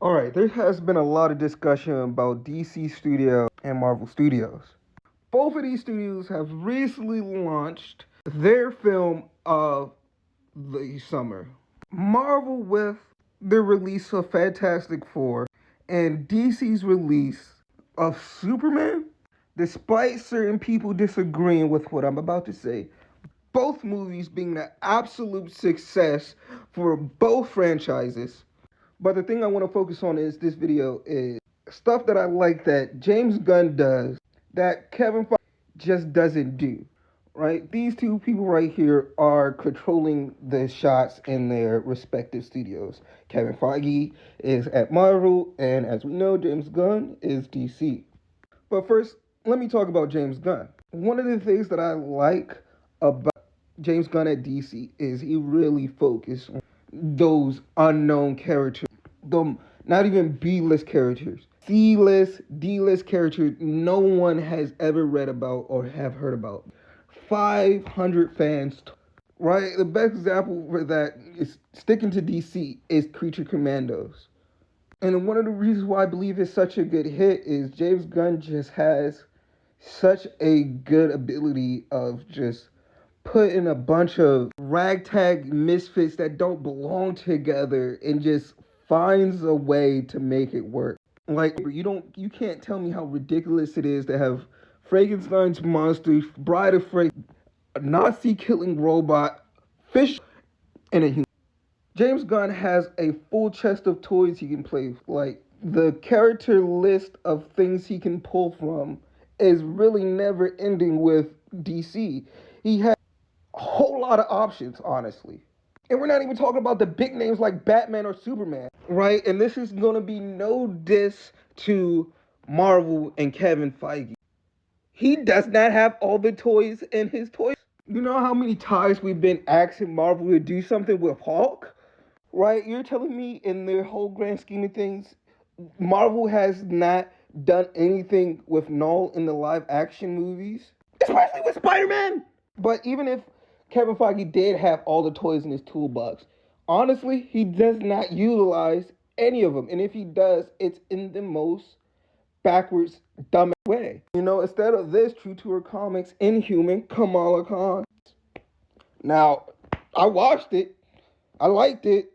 Alright, there has been a lot of discussion about DC Studios and Marvel Studios. Both of these studios have recently launched their film of the summer. Marvel with the release of Fantastic Four and DC's release of Superman. Despite certain people disagreeing with what I'm about to say, both movies being an absolute success for both franchises. But the thing I want to focus on is this video is stuff that I like that James Gunn does that Kevin Feige just doesn't do. Right? These two people right here are controlling the shots in their respective studios. Kevin Feige is at Marvel, and as we know, James Gunn is DC. But first, let me talk about James Gunn. One of the things that I like about James Gunn at DC is he really focused on those unknown characters, the not even B-list characters, C-list, D-list characters no one has ever read about or have heard about. 500 fans, right? The best example for that is sticking to DC is Creature Commandos. And one of the reasons why I believe it's such a good hit is James Gunn just has such a good ability of just putting a bunch of ragtag misfits that don't belong together and just finds a way to make it work. Like you can't tell me how ridiculous it is to have Frankenstein's monster, Bride of Frankenstein, a Nazi killing robot, fish, and a human. James Gunn has a full chest of toys he can play. Like the character list of things he can pull from is really never ending with DC. He has a whole lot of options, honestly. And we're not even talking about the big names like Batman or Superman, right? And this is going to be no diss to Marvel and Kevin Feige. He does not have all the toys in his toys. You know how many times we've been asking Marvel to do something with Hulk? Right? You're telling me in their whole grand scheme of things, Marvel has not done anything with Null in the live action movies? Especially with Spider-Man! But even if Kevin Feige did have all the toys in his toolbox, honestly, he does not utilize any of them. And if he does, it's in the most backwards, dumb way. You know, instead of this, true to her comics, Inhuman, Kamala Khan. Now, I watched it. I liked it.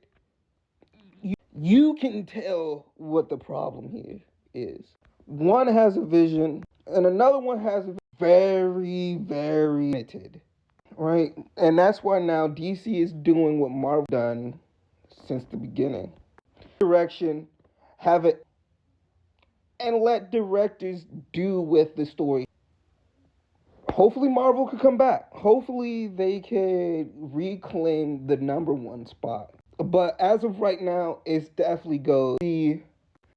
You can tell what the problem here is. One has a vision, and another one has a very, very limited. Right? And that's why now DC is doing what Marvel done since the beginning. Direction, have it, and let directors do with the story. Hopefully Marvel could come back. Hopefully they can reclaim the number one spot. But as of right now, it's definitely goes the